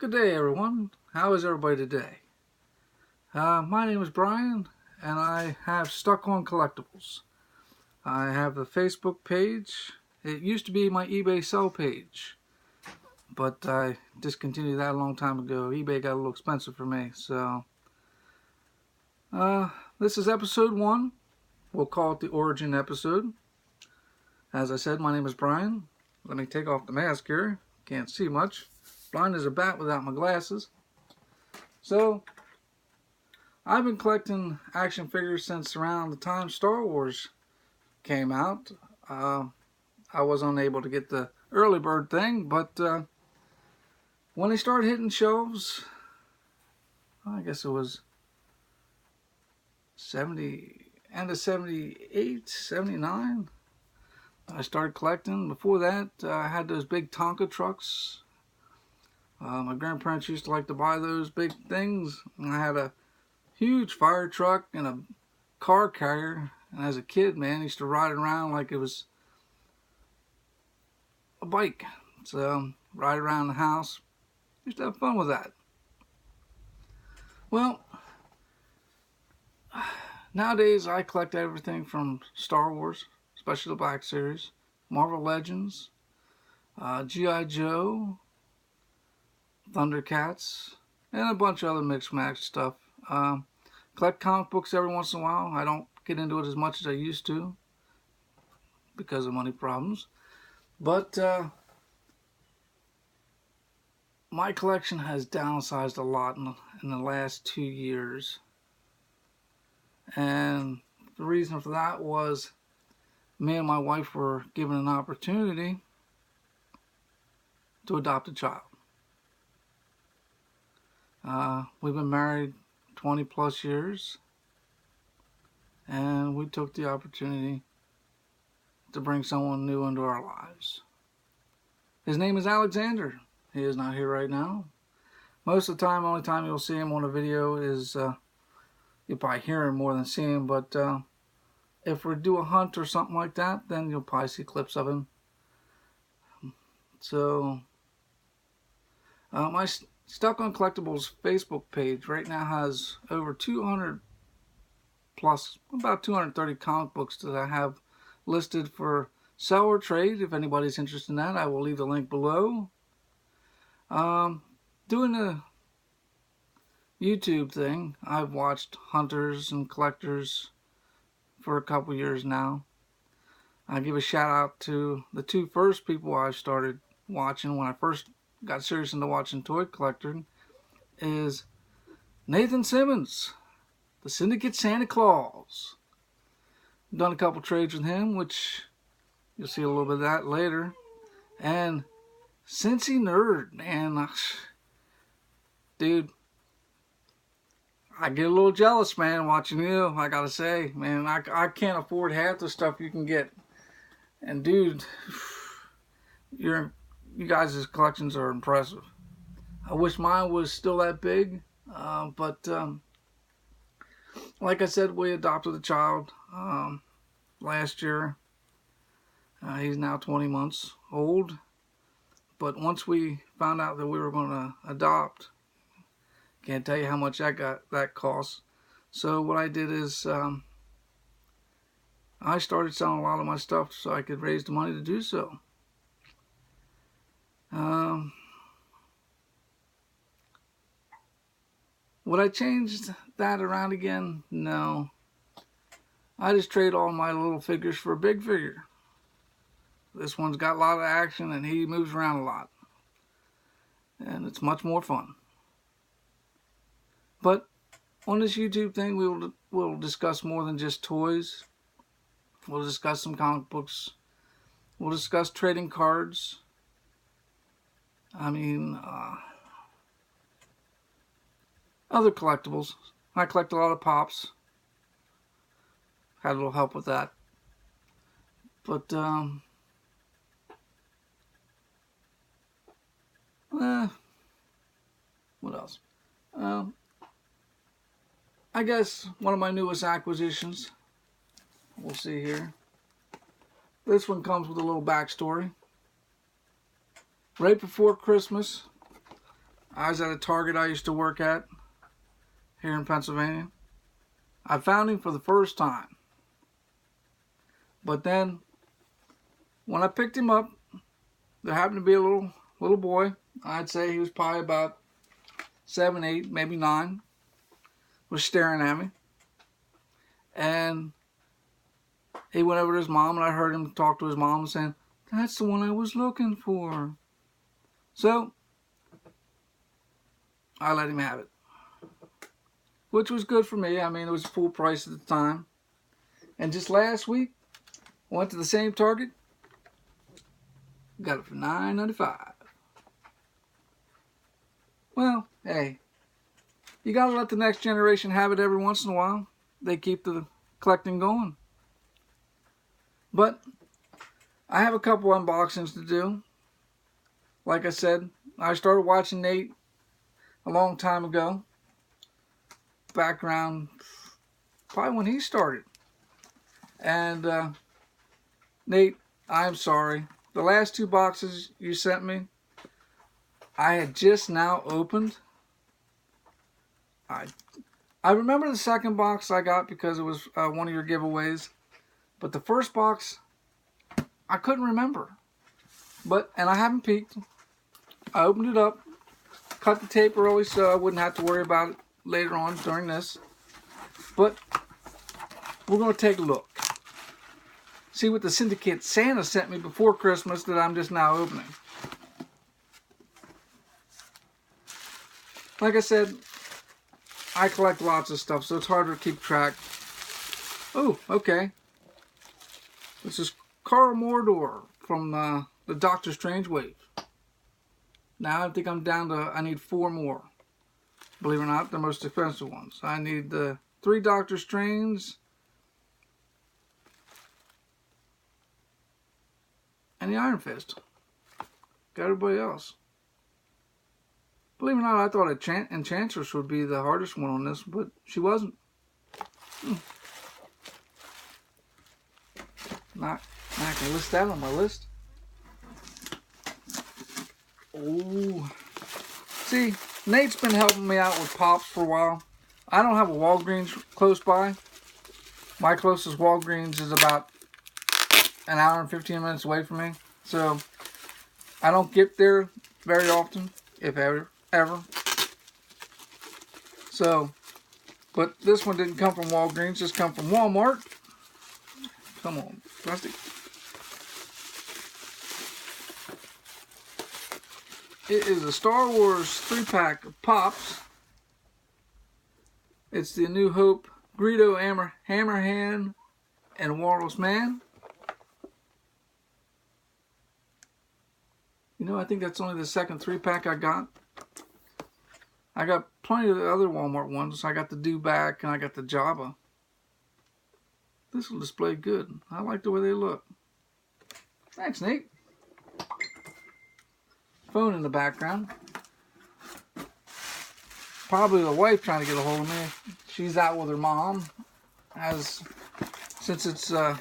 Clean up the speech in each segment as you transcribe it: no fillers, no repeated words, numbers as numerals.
Good day, everyone. How is everybody today? My name is Brian, and I have Stuck on Collectibles. I have a Facebook page. It used to be my eBay sell page, but I discontinued that a long time ago. eBay got a little expensive for me, so this is episode 1. We'll call it the origin episode. As I said, my name is Brian. Let me take off the mask here. Can't see much. Blind as a bat without my glasses. So, I've been collecting action figures since around the time Star Wars came out. I was unable to get the early bird thing, but when they started hitting shelves, I guess it was end of 78, 79, I started collecting. Before that, I had those big Tonka trucks. My grandparents used to like to buy those big things. And I had a huge fire truck and a car carrier. And as a kid, man, I used to ride it around like it was a bike. So, ride around the house. Used to have fun with that. Well, nowadays I collect everything from Star Wars, especially the Black Series, Marvel Legends, G.I. Joe, Thundercats, and a bunch of other mixed match stuff. Collect comic books every once in a while. I don't get into it as much as I used to because of money problems. But my collection has downsized a lot in the last 2 years. And the reason for that was me and my wife were given an opportunity to adopt a child. We've been married 20 plus years, and we took the opportunity to bring someone new into our lives. His name is Alexander. He is not here right now. Most of the time, only time you'll see him on a video is you'll probably hear him more than see him, but if we do a hunt or something like that, then you'll probably see clips of him. So, my Stuck on Collectibles Facebook page right now has over 200 plus, about 230 comic books that I have listed for sell or trade. If anybody's interested in that, I will leave the link below. Doing the YouTube thing, I've watched hunters and collectors for a couple years now. I give a shout out to the two first people I started watching when I first got serious into watching toy collecting, is Nathan Simmons, the Syndicate Santa Claus. Done a couple trades with him, which you'll see a little bit of that later. And Cincy Nerd, man, dude, I get a little jealous, man, watching you. I gotta say, man, I can't afford half the stuff you can get. And dude, you guys' collections are impressive. I wish mine was still that big, but like I said, we adopted a child last year. He's now 20 months old. But once we found out that we were going to adopt, can't tell you how much that cost. So what I did is I started selling a lot of my stuff so I could raise the money to do so. Would I change that around again? No. I just trade all my little figures for a big figure. This one's got a lot of action and he moves around a lot. And it's much more fun. But on this YouTube thing, we'll discuss more than just toys. We'll discuss some comic books. We'll discuss trading cards. I mean, other collectibles. I collect a lot of pops. Had a little help with that. But, what else? I guess one of my newest acquisitions. We'll see here. This one comes with a little backstory. Right before Christmas, I was at a Target I used to work at here in Pennsylvania. I found him for the first time. But then, when I picked him up, there happened to be a little boy. I'd say he was probably about 7, 8, maybe 9. Was staring at me. And he went over to his mom, and I heard him talk to his mom saying, "That's the one I was looking for." So, I let him have it. Which was good for me. I mean, it was full price at the time. And just last week, went to the same Target. Got it for $9.95. Well, hey, you gotta let the next generation have it every once in a while. They keep the collecting going. But I have a couple unboxings to do. Like I said, I started watching Nate a long time ago. Back around probably when he started. And Nate, I'm sorry. The last 2 boxes you sent me, I had just now opened. I remember the second box I got because it was one of your giveaways. But the first box, I couldn't remember. And I haven't peeked. I opened it up, cut the tape early so I wouldn't have to worry about it later on during this. But we're going to take a look. See what the Syndicate Santa sent me before Christmas that I'm just now opening. Like I said, I collect lots of stuff, so it's hard to keep track. Oh, okay. This is Carl Mordor from the Doctor Strange wave. Now I think I'm down to, I need 4 more. Believe it or not, the most expensive ones. I need the 3 Doctor Strange and the Iron Fist. Got everybody else. Believe it or not, I thought Enchantress would be the hardest one on this, but she wasn't. Not I can list that on my list. Oh, see, Nate's been helping me out with Pops for a while. I don't have a Walgreens close by. My closest Walgreens is about an hour and 15 minutes away from me. So, I don't get there very often, if ever. So, but this one didn't come from Walgreens, just come from Walmart. Come on, plastic. It is a Star Wars 3-pack of Pops. It's the New Hope, Greedo, Hammerhand, and Walrus Man. You know, I think that's only the second 3-pack I got. I got plenty of the other Walmart ones. I got the Dewback and I got the Jabba. This will display good. I like the way they look. Thanks, Nate. Phone in the background. Probably the wife trying to get a hold of me. She's out with her mom. Since it's the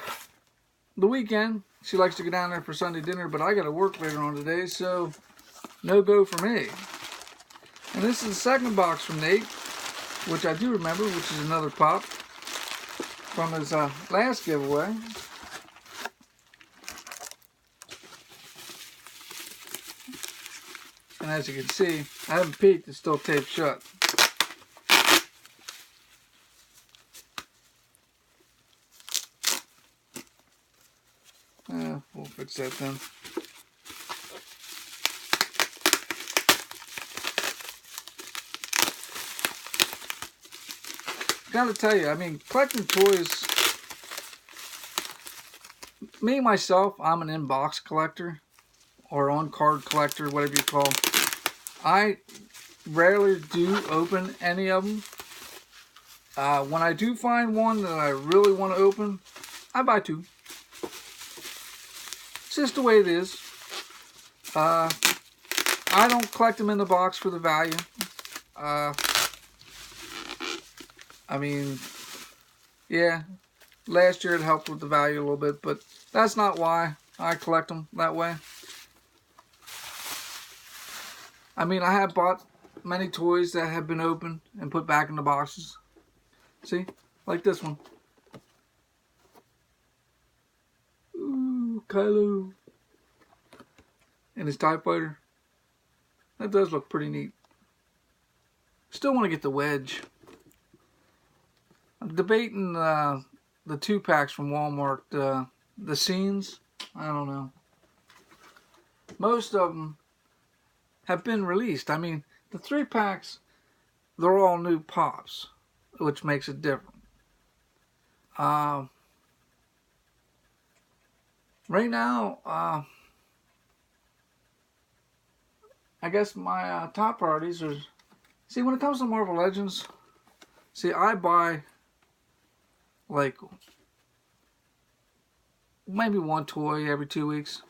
weekend, she likes to go down there for Sunday dinner, but I got to work later on today, so no go for me. And this is the second box from Nate, which I do remember, which is another Pop from his last giveaway. And as you can see, I haven't peeked, it's still taped shut. We'll fix that then. Gotta tell you, I mean, collecting toys, me myself, I'm an in-box collector or on-card collector, whatever you call it. I rarely do open any of them. When I do find one that I really want to open, I buy 2. It's just the way it is. I don't collect them in the box for the value. I mean, yeah, last year it helped with the value a little bit, but that's not why I collect them that way. I mean, I have bought many toys that have been opened and put back in the boxes. See? Like this one. Ooh, Kylo. And his TIE Fighter. That does look pretty neat. Still want to get the Wedge. I'm debating the 2-packs from Walmart. The scenes. I don't know. Most of them have been released. I mean, the 3-packs, they're all new pops, which makes it different. Right now, I guess my top priorities are, see, when it comes to Marvel Legends, see, I buy like maybe one toy every 2 weeks.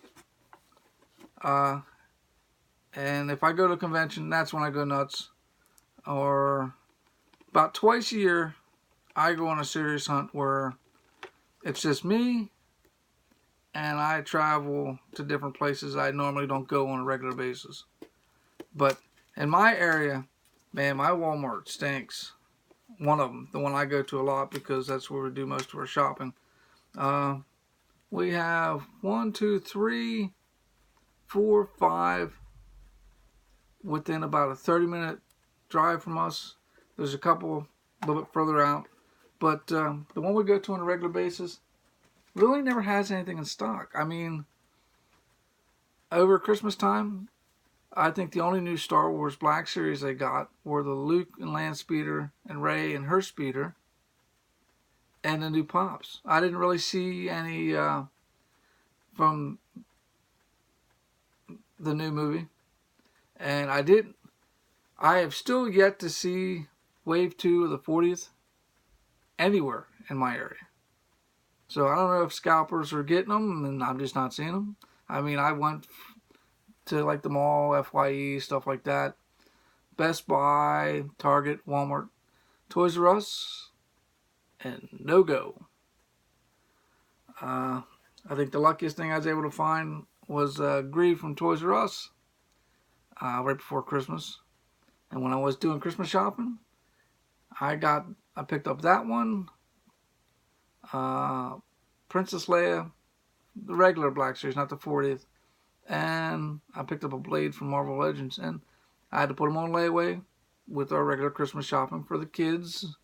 And if I go to a convention, that's when I go nuts. Or about twice a year, I go on a serious hunt where it's just me and I travel to different places I normally don't go on a regular basis. But in my area, man, my Walmart stinks. One of them, the one I go to a lot because that's where we do most of our shopping. We have 1, 2, 3, 4, 5 within about a 30-minute drive from us. There's a couple a little bit further out. But the one we go to on a regular basis really never has anything in stock. I mean, over Christmas time, I think the only new Star Wars Black Series they got were the Luke and Land Speeder and Rey and her speeder and the new Pops. I didn't really see any from the new movie. And I have still yet to see Wave 2 of the 40th anywhere in my area. So I don't know if scalpers are getting them and I'm just not seeing them. I mean, I went to like the mall, FYE, stuff like that. Best Buy, Target, Walmart, Toys R Us, and no go. I think the luckiest thing I was able to find was Grieve from Toys R Us right before Christmas. And when I was doing Christmas shopping, I picked up that one, Princess Leia, the regular Black Series, not the 40th, and I picked up a Blade from Marvel Legends, and I had to put them on layaway with our regular Christmas shopping for the kids,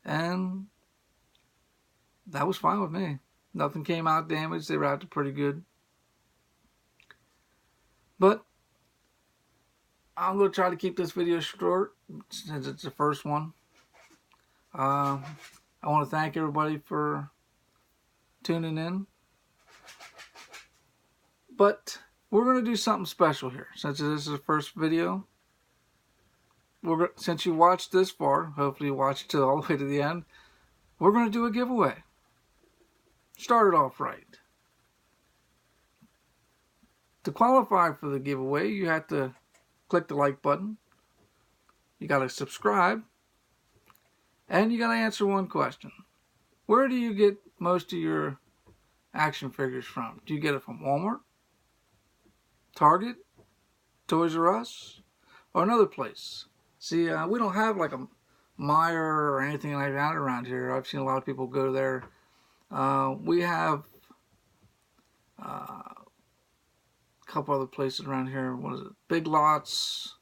and that was fine with me. Nothing came out damaged. They wrapped it pretty good. But I'm going to try to keep this video short since it's the first one. I want to thank everybody for tuning in. But we're going to do something special here. Since this is the first video, since you watched this far, hopefully you watched it all the way to the end, we're going to do a giveaway. Start it off right. To qualify for the giveaway, you have to click the like button. You got to subscribe. And you got to answer one question. Where do you get most of your action figures from? Do you get it from Walmart, Target, Toys R Us, or another place? See, we don't have like a Meijer or anything like that around here. I've seen a lot of people go there. We have a couple other places around here. What is it? Big Lots.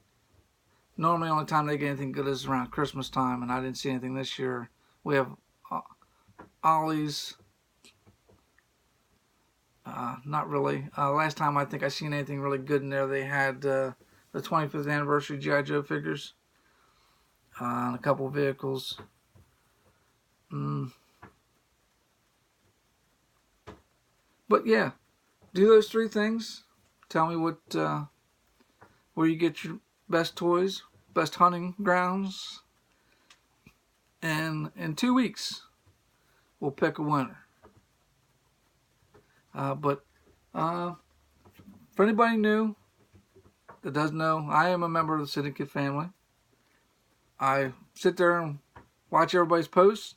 Normally, the only time they get anything good is around Christmas time, and I didn't see anything this year. We have Ollie's. Not really. Last time I think I seen anything really good in there, they had the 25th anniversary G.I. Joe figures and a couple of vehicles. But yeah, do those three things. Tell me where you get your best toys, best hunting grounds, and in 2 weeks we'll pick a winner. But for anybody new that doesn't know, I am a member of the Syndicate family. I sit there and watch everybody's posts.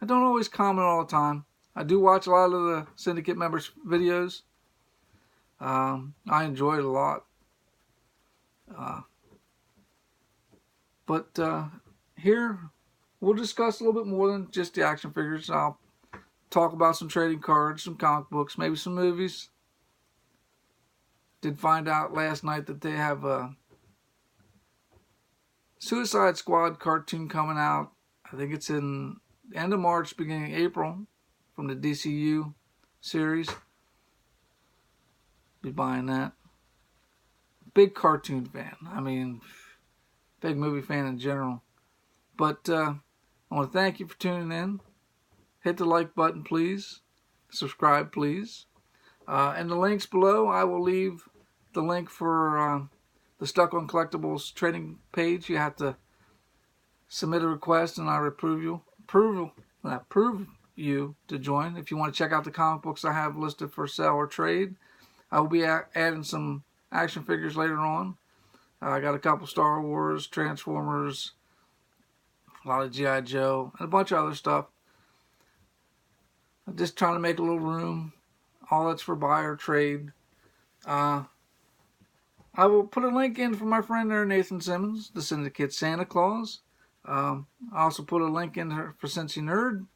I don't always comment all the time. I do watch a lot of the Syndicate members' videos. I enjoy it a lot. But here, we'll discuss a little bit more than just the action figures. I'll talk about some trading cards, some comic books, maybe some movies. Did find out last night that they have a Suicide Squad cartoon coming out. I think it's in the end of March, beginning of April, from the DCU series. Be buying that. Big cartoon fan. I mean, big movie fan in general. But I want to thank you for tuning in. Hit the like button, please. Subscribe, please. And the links below, I will leave the link for the Stuck on Collectibles trading page. You have to submit a request, and I approve you to join. If you want to check out the comic books I have listed for sale or trade, I will be adding some action figures later on. I got a couple Star Wars, Transformers, a lot of G.I. Joe, and a bunch of other stuff. I'm just trying to make a little room. All that's for buy or trade. I will put a link in for my friend there, Nathan Simmons, the Syndicate Santa Claus. I also put a link in for Cincy Nerd.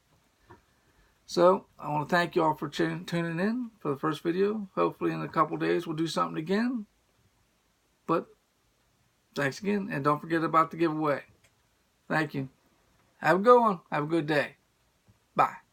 So, I want to thank you all for tuning in for the first video. Hopefully in a couple days we'll do something again. But, thanks again, and don't forget about the giveaway. Thank you. Have a good one. Have a good day. Bye.